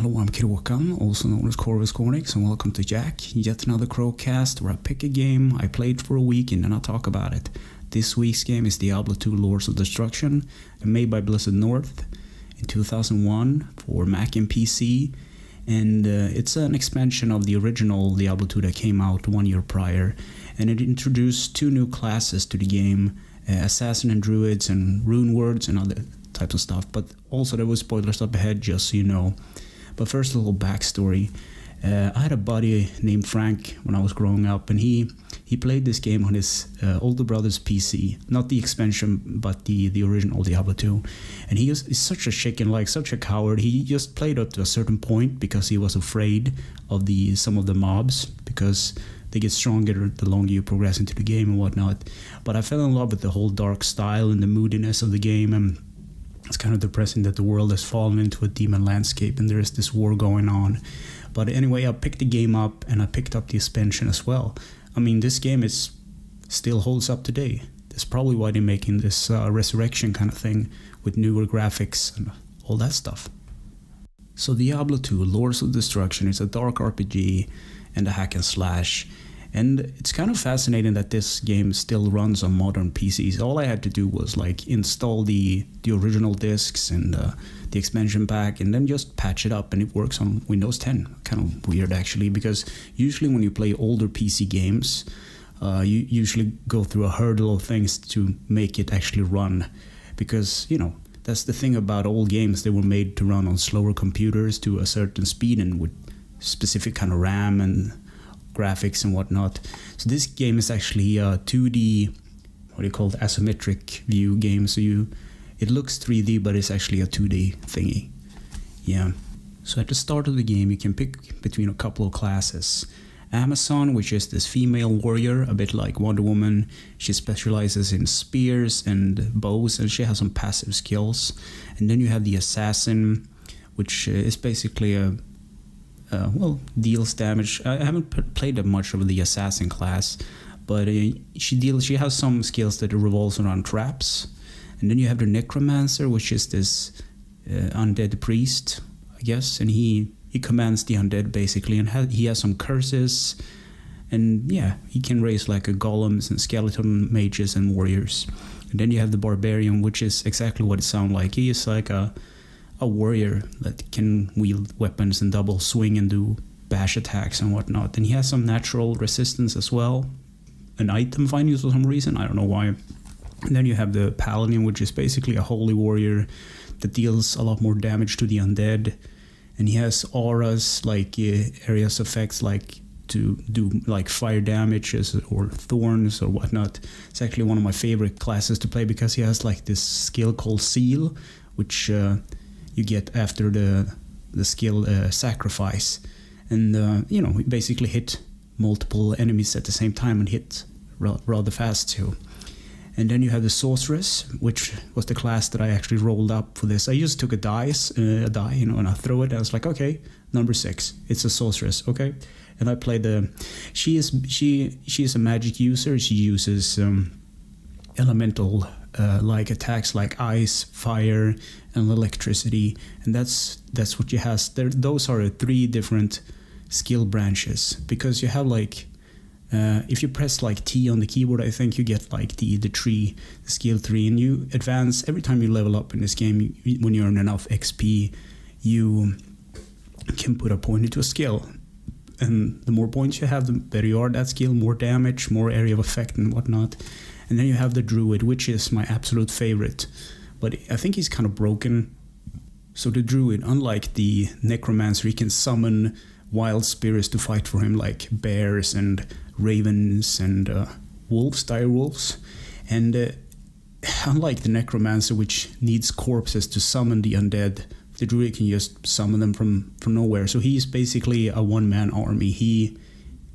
Hello, I'm Kråkan, also known as Corvus, and welcome to YACC, yet another Crowcast where I pick a game I played for a week and then I talk about it. This week's game is Diablo II Lords of Destruction, made by Blizzard North in 2001 for Mac and PC, and it's an expansion of the original Diablo II that came out 1 year prior, and it introduced two new classes to the game, Assassin and Druids and Rune Words and other types of stuff, but also there was spoilers up ahead, just so you know. But first, a little backstory. I had a buddy named Frank when I was growing up, and he played this game on his older brother's PC, not the expansion, but the original Diablo 2. And he is such a chicken, like such a coward. He just played up to a certain point because he was afraid of some of the mobs, because they get stronger the longer you progress into the game and whatnot. But I fell in love with the whole dark style and the moodiness of the game, and it's kind of depressing that the world has fallen into a demon landscape and there is this war going on. But anyway, I picked the game up and I picked up the expansion as well. I mean, this game still holds up today. That's probably why they're making this resurrection kind of thing with newer graphics and all that stuff. So Diablo II Lords of Destruction is a dark RPG and a hack and slash. And it's kind of fascinating that this game still runs on modern PCs. All I had to do was like install the original discs and the expansion pack, and then just patch it up, and it works on Windows 10. Kind of weird actually, because usually when you play older PC games, you usually go through a hurdle of things to make it actually run. Because, you know, that's the thing about old games. They were made to run on slower computers to a certain speed and with specific kind of RAM and graphics and whatnot. So this game is actually a 2D, what do you call it, asymmetric view game. So it looks 3D, but it's actually a 2D thingy. Yeah. So at the start of the game, you can pick between a couple of classes. Amazon, which is this female warrior, a bit like Wonder Woman. She specializes in spears and bows, and she has some passive skills. And then you have the Assassin, which is basically a well, deals damage. I haven't played that much of the Assassin class, but she has some skills that revolves around traps. And then you have the Necromancer, which is this undead priest, I guess, and he commands the undead basically, and he has some curses, and yeah, he can raise like a golems and skeleton mages and warriors. And then you have the Barbarian, which is exactly what it sounds like. He is like a warrior that can wield weapons and double swing and do bash attacks and whatnot. And he has some natural resistance as well. An item finding for some reason, I don't know why. And then you have the Paladin, which is basically a holy warrior that deals a lot more damage to the undead. And he has auras, like areas effects, like to do like fire damages or thorns or whatnot. It's actually one of my favorite classes to play because he has like this skill called Seal, which you get after the skill Sacrifice, and you know, basically hit multiple enemies at the same time and hit rather fast too. And then you have the Sorceress, which was the class that I actually rolled up for this. I just took a die, you know, and I throw it. And I was like, okay, number 6, it's a Sorceress, okay. And I played she is a magic user. She uses elemental like attacks like ice, fire, and electricity, and that's what you have there. Those are 3 different skill branches, because you have like if you press like T on the keyboard, I think you get like the skill 3, and you advance every time you level up in this game. When you earn enough XP, you can put a point into a skill, and the more points you have, the better you are at that skill, more damage, more area of effect and whatnot. And then you have the Druid, which is my absolute favorite, but I think he's kind of broken. So the Druid, unlike the Necromancer, he can summon wild spirits to fight for him, like bears and ravens and wolves, dire wolves. And unlike the Necromancer, which needs corpses to summon the undead, the Druid can just summon them from nowhere. So he's basically a one-man army.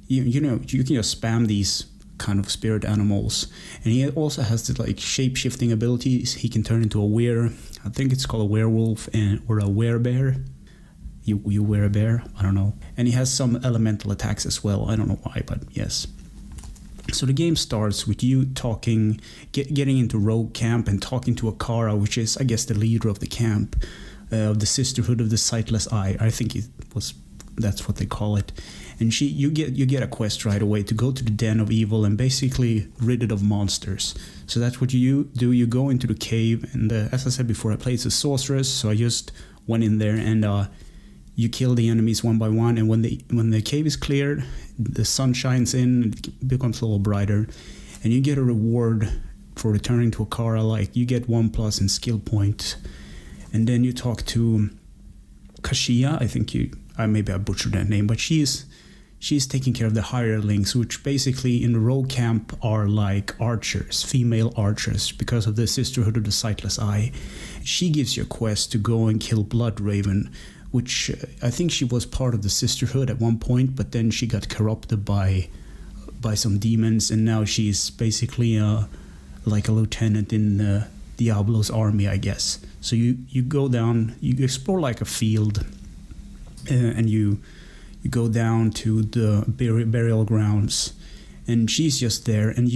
You know, you can just spam these kind of spirit animals, and he also has this like shape-shifting abilities. He can turn into a I think it's called a werewolf or a werebear. You wear a bear? I don't know. And he has some elemental attacks as well. I don't know why, but yes. So the game starts with you getting into rogue camp and talking to Akara, which is, I guess, the leader of the camp. of the Sisterhood of the Sightless Eye. I think that's what they call it. And you get a quest right away to go to the Den of Evil and basically rid it of monsters. So that's what you do. You go into the cave, and as I said before, I played as a sorceress, so I just went in there and you kill the enemies one by one. And when the cave is cleared, the sun shines in, it becomes a little brighter, and you get a reward for returning to Akara. Like, you get 1+ in skill points, and then you talk to Kashia. I think maybe I butchered that name, but she's taking care of the hirelings, which basically in the rogue camp are like archers, female archers, because of the Sisterhood of the Sightless Eye. She gives you a quest to go and kill Bloodraven, which I think she was part of the Sisterhood at one point, but then she got corrupted by some demons, and now she's basically like a lieutenant in Diablo's army, I guess. So you go down, you explore like a field, and you go down to the burial grounds, and she's just there, and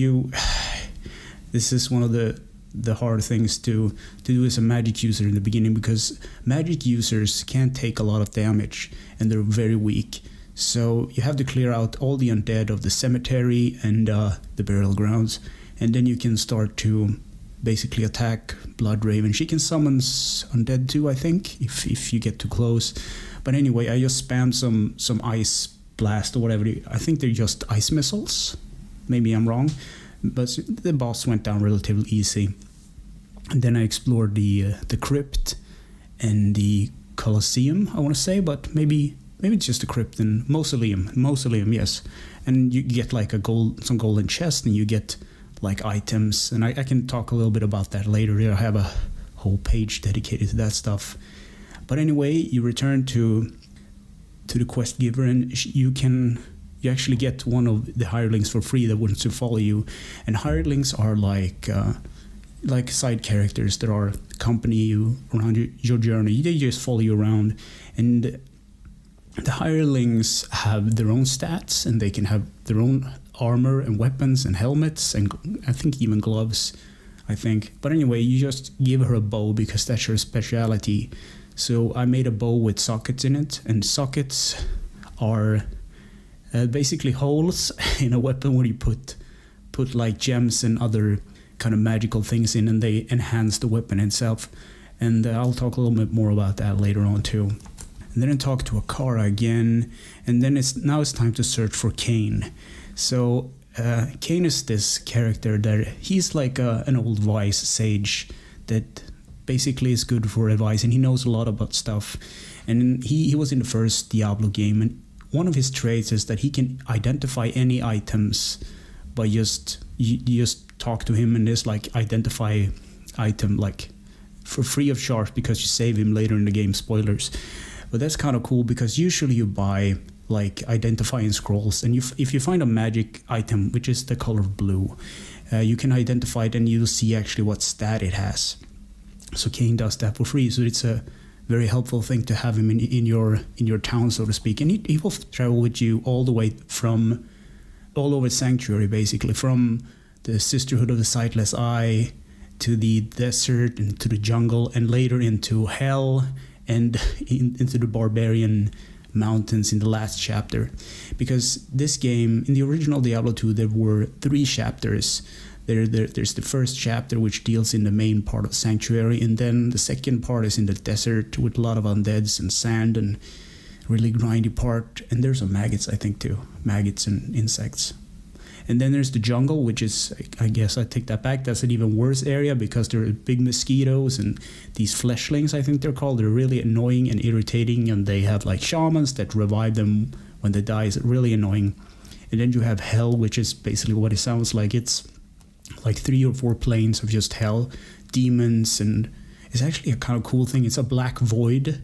this is one of the hard things to do as a magic user in the beginning, because magic users can't take a lot of damage and they're very weak. So you have to clear out all the undead of the cemetery and the burial grounds, and then you can start to basically attack Bloodraven. She can summon undead too, I think, if you get too close. But anyway, I just spammed some ice blast or whatever. I think they're just ice missiles. Maybe I'm wrong. But the boss went down relatively easy. And then I explored the Crypt and the Colosseum, I want to say, but maybe it's just the Crypt and Mausoleum, yes. And you get like some golden chest, and you get like items, and I can talk a little bit about that later. I have a whole page dedicated to that stuff. But anyway, you return to the quest giver, and you actually get one of the hirelings for free that wants to follow you. And hirelings are like side characters that are accompany you around your journey. They just follow you around, and the hirelings have their own stats, and they can have their own armor and weapons and helmets, and I think even gloves, I think. But anyway, you just give her a bow because that's her speciality. So I made a bow with sockets in it, and sockets are basically holes in a weapon where you put like gems and other kind of magical things in, and they enhance the weapon itself. And I'll talk a little bit more about that later on too. And then I talk to Akara again, and then now it's time to search for Cain. So Cain is this character that he's like an old wise sage that basically is good for advice, and he knows a lot about stuff. And he was in the first Diablo game, and one of his traits is that he can identify any items by you just talk to him, and there's like identify item like for free of charge because you save him later in the game. Spoilers. But that's kind of cool, because usually you buy like identifying scrolls, and if you find a magic item which is the color blue, you can identify it and you'll see actually what stat it has. So Cain does that for free, so it's a very helpful thing to have him in your town, so to speak. And he will travel with you all the way all over Sanctuary, basically, from the Sisterhood of the Sightless Eye to the desert and to the jungle, and later into Hell and into the Barbarian Mountains in the last chapter. Because this game, in the original Diablo 2, there were 3 chapters. There's the first chapter, which deals in the main part of Sanctuary, and then the second part is in the desert with a lot of undeads and sand and really grindy part. And there's some maggots, I think, too. Maggots and insects. And then there's the jungle, which is, I guess I take that back, that's an even worse area, because there are big mosquitoes and these fleshlings, I think they're called. They're really annoying and irritating, and they have like shamans that revive them when they die. It's really annoying. And then you have Hell, which is basically what it sounds like. It's like 3 or 4 planes of just hell, demons, and it's actually a kind of cool thing. It's a black void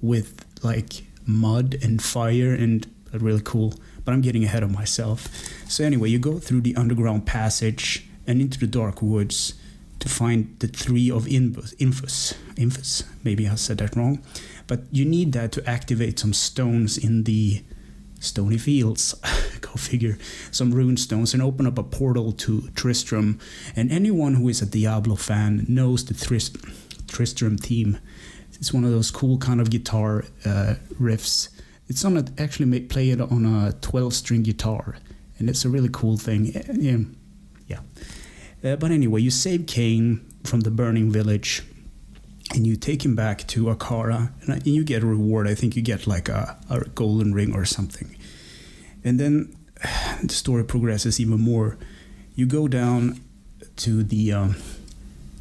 with like mud and fire, and really cool. But I'm getting ahead of myself. So anyway, you go through the underground passage and into the dark woods to find the Tree of Infus. Maybe I said that wrong. But you need that to activate some stones in the stony fields, go figure, some rune stones, and open up a portal to Tristram. And anyone who is a Diablo fan knows the Tristram theme. It's one of those cool kind of guitar riffs. It's on actually play it on a 12-string guitar, and it's a really cool thing. Yeah. But anyway, you save Cain from the burning village, and you take him back to Akara, and you get a reward. I think you get like a golden ring or something. And then the story progresses even more. You go down to the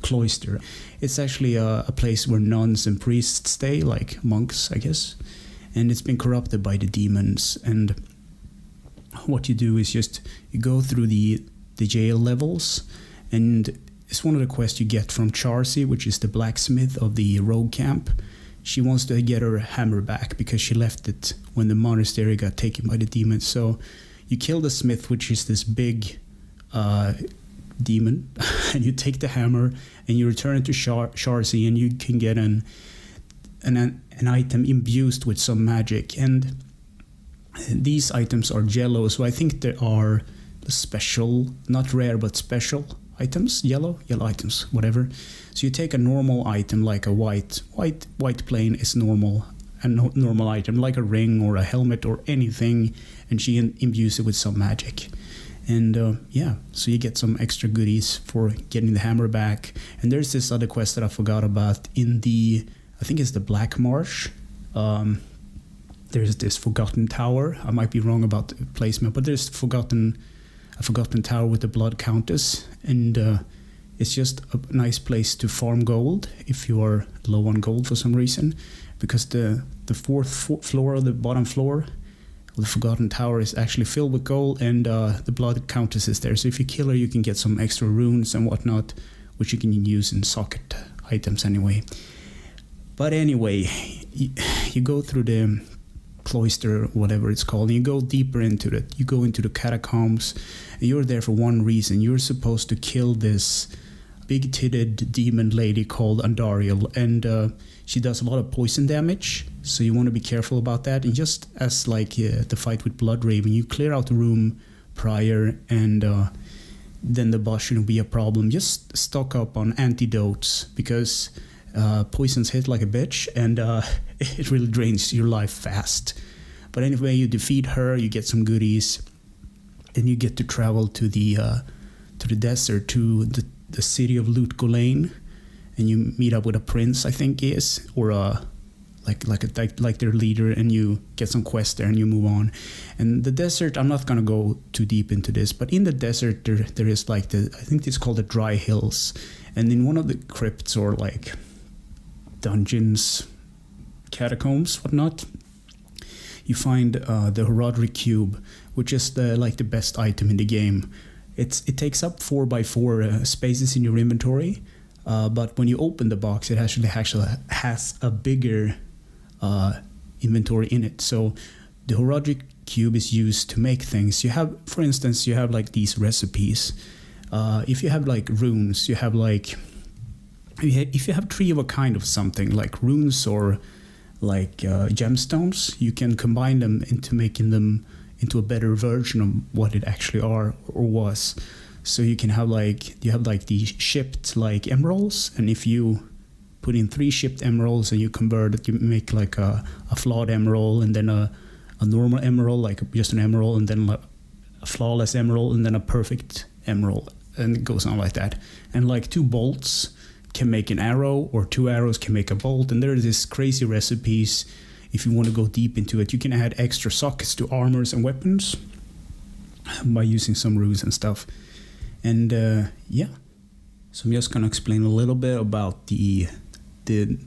cloister. It's actually a place where nuns and priests stay, like monks, I guess. And it's been corrupted by the demons. And what you do is just you go through the jail levels, and it's one of the quests you get from Charcy, which is the blacksmith of the rogue camp. She wants to get her hammer back because she left it when the monastery got taken by the demons. So you kill the smith, which is this big demon, and you take the hammer and you return it to Charcy, and you can get an item imbued with some magic. And these items are jello, so I think they are special, not rare but special items, yellow items, whatever. So you take a normal item like a white plane is normal, a normal item like a ring or a helmet or anything, and she imbues it with some magic. And yeah, so you get some extra goodies for getting the hammer back. And there's this other quest that I forgot about in the, I think it's the Black Marsh. There's this Forgotten Tower. I might be wrong about the placement, but there's a Forgotten Tower with the Blood Countess, and it's just a nice place to farm gold if you are low on gold for some reason, because the fourth floor, the bottom floor of the Forgotten Tower is actually filled with gold, and the Blood Countess is there. So if you kill her, you can get some extra runes and whatnot, which you can use in socket items anyway. But anyway, you go through the cloister, whatever it's called, and you go deeper into it. You go into the catacombs, and you're there for one reason. You're supposed to kill this big-titted demon lady called Andariel, and she does a lot of poison damage, so you want to be careful about that. And just as like the fight with Bloodraven, you clear out the room prior, and then the boss shouldn't be a problem. Just stock up on antidotes, because poisons hit like a bitch, and it really drains your life fast. But anyway, you defeat her, you get some goodies, then you get to travel to the desert, to the city of Lut Gholein, and you meet up with a prince, I think he is, or like their leader, and you get some quests there, and you move on. And the desert, I'm not gonna go too deep into this, but in the desert there is like I think it's called the Dry Hills, and in one of the crypts or like dungeons, catacombs, whatnot, you find the Horadric cube, which is the best item in the game. It takes up 4x4 spaces in your inventory, but when you open the box, it actually has a bigger inventory in it. So the Horadric cube is used to make things. You have, for instance, you have like these recipes. If you have like runes, you have like, if you have 3 of a kind of something, like runes or like gemstones, you can combine them into making them into a better version of what it actually are or was. So you can have like, you have like these shipped like emeralds, and if you put in 3 shipped emeralds and you convert it, you make like a flawed emerald, and then a normal emerald, like just an emerald, and then a flawless emerald, and then a perfect emerald, and it goes on like that. And like 2 bolts can make an arrow, or 2 arrows can make a bolt, and there are these crazy recipes. If you want to go deep into it, you can add extra sockets to armors and weapons by using some runes and stuff. And yeah, so I'm just gonna explain a little bit about the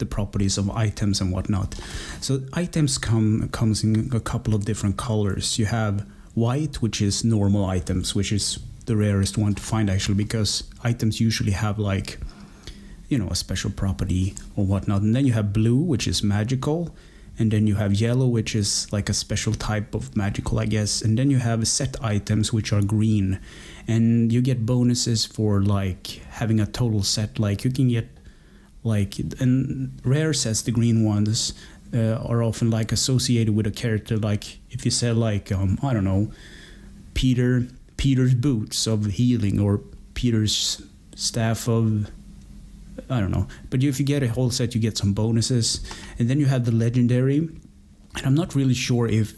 properties of items and whatnot. So items comes in a couple of different colors. You have white, which is normal items, which is the rarest one to find actually, because items usually have like, you know, a special property or whatnot. And then you have blue, which is magical, and then you have yellow, which is like a special type of magical, I guess. And then you have set items, which are green, and you get bonuses for like having a total set. Like you can get like, and rare sets, the green ones are often like associated with a character. Like if you say like I don't know, Peter's boots of healing, or Peter's staff of I don't know. But if you get a whole set, you get some bonuses. And then you have the legendary. And I'm not really sure if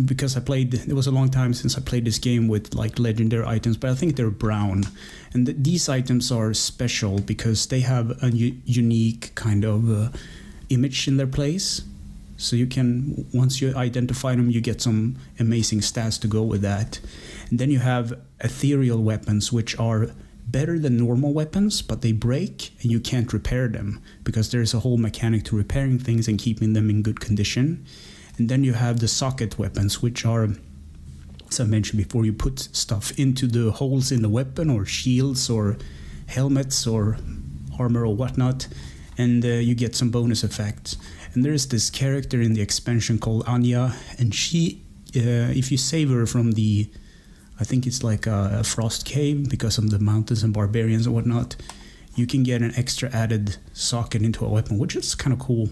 because it was a long time since I played this game with like legendary items, but I think they're brown. And these items are special because they have a unique kind of image in their place. So you can, once you identify them, you get some amazing stats to go with that. And then you have ethereal weapons, which are better than normal weapons, but they break and you can't repair them because there's a whole mechanic to repairing things and keeping them in good condition. And then you have the socket weapons, which are, as I mentioned before, you put stuff into the holes in the weapon, or shields or helmets or armor or whatnot, and you get some bonus effects. And there's this character in the expansion called Anya, and she, if you save her from the, I think it's like a frost cave because of the mountains and barbarians and whatnot, you can get an extra added socket into a weapon, which is kind of cool.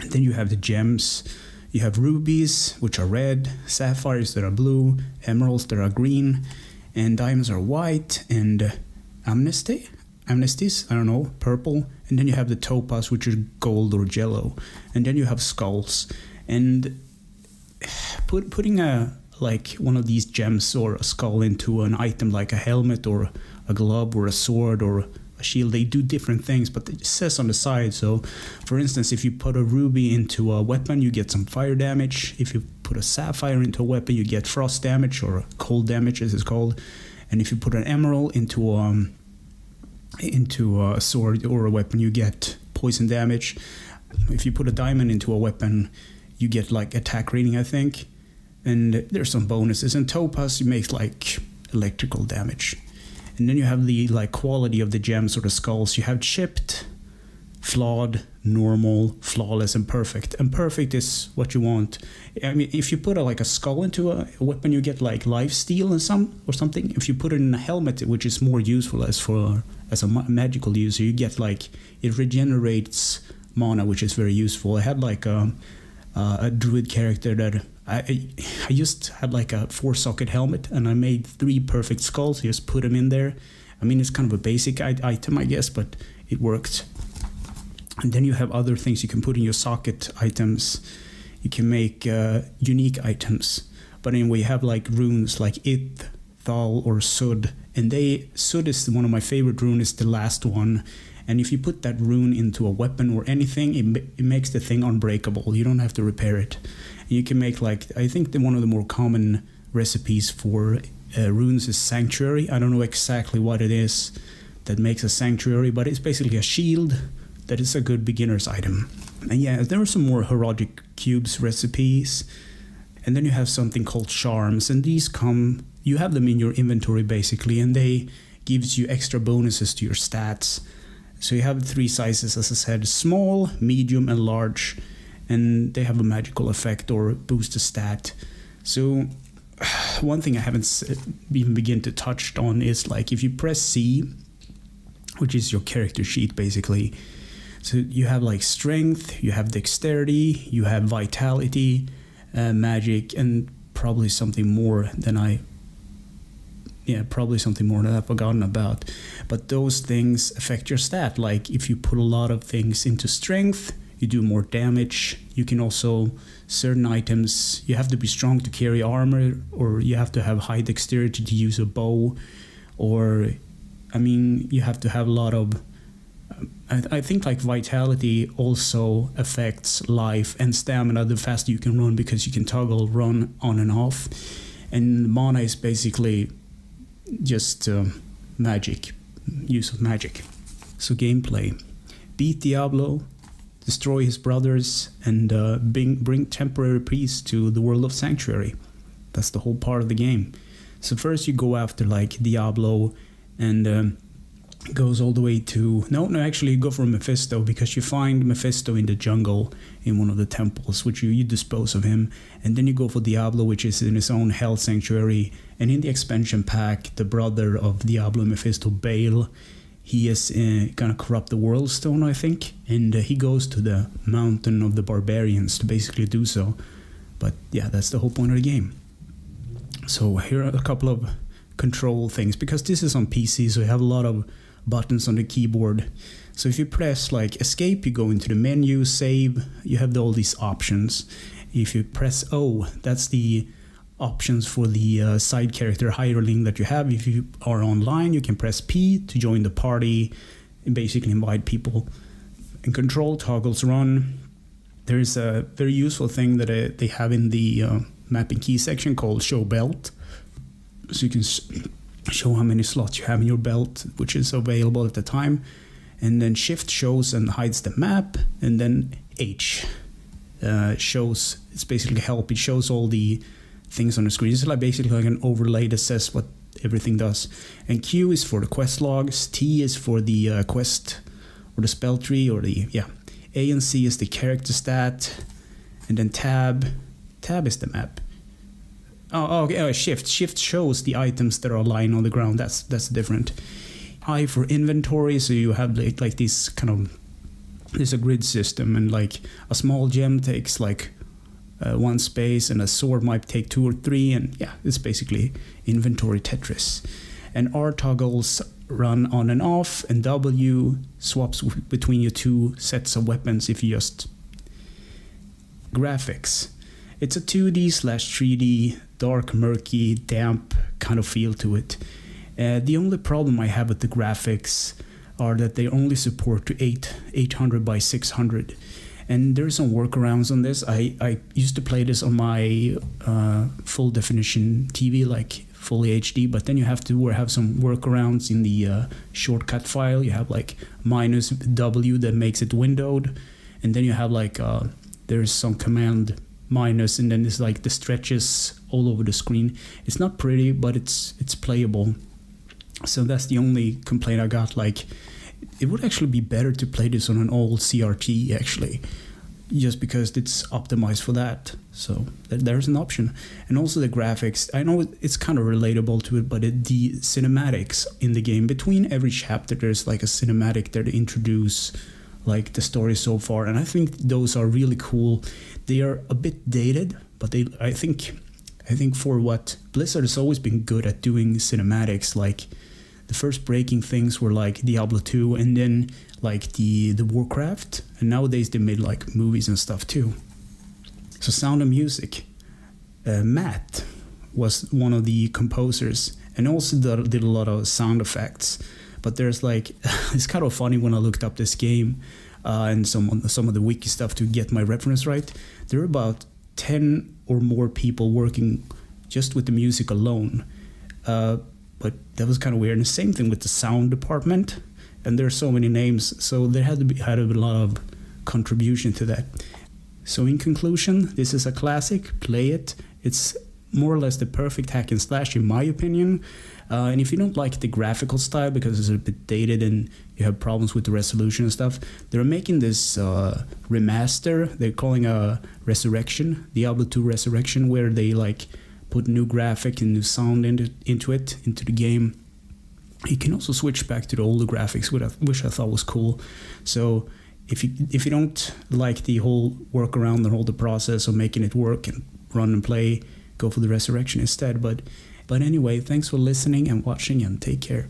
And then you have the gems. You have rubies, which are red, sapphires that are blue, emeralds that are green, and diamonds are white, and amnesties, I don't know, purple. And then you have the topaz, which is gold or yellow. And then you have skulls. And putting like one of these gems or a skull into an item like a helmet or a glove or a sword or a shield, they do different things, but it says on the side. So for instance, if you put a ruby into a weapon, you get some fire damage. If you put a sapphire into a weapon, you get frost damage, or cold damage as it's called. And if you put an emerald into a sword or a weapon, you get poison damage. If you put a diamond into a weapon, you get like attack rating, I think. And there's some bonuses. And topaz, you make like electrical damage. And then you have the like quality of the gems or the skulls. You have chipped, flawed, normal, flawless, and perfect. And perfect is what you want. I mean, if you put like a skull into a weapon, you get like life steal or something. If you put it in a helmet, which is more useful as a magical user, you get like, it regenerates mana, which is very useful. I had like a druid character that I just had like a 4-socket helmet, and I made 3 perfect skulls. I just put them in there. I mean, it's kind of a basic item, I guess, but it worked. And then you have other things you can put in your socket items. You can make unique items. But anyway, you have like runes like Ith, Thal, or Sud. And Sud is one of my favorite runes, is the last one. And if you put that rune into a weapon or anything, it makes the thing unbreakable. You don't have to repair it. And you can make like, I think one of the more common recipes for runes is Sanctuary. I don't know exactly what it is that makes a Sanctuary, but it's basically a shield that is a good beginner's item. And yeah, there are some more Herodic Cubes recipes. And then you have something called Charms, and these you have them in your inventory basically, and they gives you extra bonuses to your stats. So you have 3 sizes, as I said, small, medium, and large, and they have a magical effect or boost a stat. So one thing I haven't even begin to touch on is like if you press C, which is your character sheet basically. So you have like strength, you have dexterity, you have vitality, magic, and probably something more than I've forgotten about. But those things affect your stat. Like if you put a lot of things into strength, you do more damage. You can also, certain items, you have to be strong to carry armor, or you have to have high dexterity to use a bow, or I mean, you have to have a lot of, I think like vitality also affects life and stamina the faster you can run, because you can toggle run on and off. And mana is basically just magic, use of magic. So gameplay: beat Diablo, destroy his brothers, and bring temporary peace to the world of Sanctuary. That's the whole part of the game. So first you go after like Diablo, and goes all the way to, actually you go for Mephisto, because you find Mephisto in the jungle in one of the temples, which you dispose of him. And then you go for Diablo, which is in his own hell sanctuary. And in the expansion pack, the brother of Diablo and Mephisto, Baal, he is gonna corrupt the World Stone, I think, and he goes to the mountain of the barbarians to basically do so. But yeah, that's the whole point of the game. So here are a couple of control things, because this is on PC, so you have a lot of buttons on the keyboard. So if you press like escape, you go into the menu, save, you have all these options. If you press O, that's the options for the side character hireling that you have. If you are online, you can press P to join the party and basically invite people. And control toggles run. There is a very useful thing that they have in the mapping key section called show belt. So you can show how many slots you have in your belt, which is available at the time. And then shift shows and hides the map, and then H shows, it's basically help. It shows all the things on the screen. It's like basically like an overlay that says what everything does. And Q is for the quest logs, T is for the quest or the spell tree, or the, yeah. A and C is the character stat, and then tab is the map. Shift shows the items that are lying on the ground. That's different. I for inventory, so you have like this kind of, there's a grid system, and like a small gem takes like 1 space, and a sword might take 2 or 3, and yeah, it's basically inventory Tetris. And R toggles run on and off, and W swaps between your 2 sets of weapons if you just... Graphics. It's a 2D/3D, dark, murky, damp kind of feel to it. The only problem I have with the graphics are that they only support to 800 by 600. And there's some workarounds on this. I used to play this on my full definition TV, like fully HD, but then you have to have some workarounds in the shortcut file. You have like -W that makes it windowed, and then you have like there's some command minus, and then it's like the stretches all over the screen. It's not pretty, but it's playable. So that's the only complaint I got. Like, it would actually be better to play this on an old CRT, actually, just because it's optimized for that. So there's an option. And also the graphics, I know it's kind of relatable to it, but the cinematics in the game, between every chapter there's like a cinematic that introduce like the story so far, and I think those are really cool. They are a bit dated, but I think for what Blizzard has always been good at doing cinematics, like the first breaking things were like Diablo II, and then like the Warcraft, and nowadays they made like movies and stuff too. So Sound of Music, Matt was one of the composers, and also did a lot of sound effects. But there's like, it's kind of funny when I looked up this game and some of the wiki stuff to get my reference right. There are about 10 or more people working just with the music alone. But that was kind of weird. And the same thing with the sound department. And there are so many names, so there had to be a lot of contribution to that. So in conclusion, this is a classic. Play it. It's more or less the perfect hack and slash in my opinion. And if you don't like the graphical style because it's a bit dated and you have problems with the resolution and stuff, they're making this remaster. They're calling a Resurrection, Diablo II Resurrection, where they like put new graphic and new sound into the game. You can also switch back to the older graphics, which I thought was cool. So if you don't like the whole workaround, the whole process of making it work and run and play, go for the Resurrection instead. But anyway, thanks for listening and watching, and take care.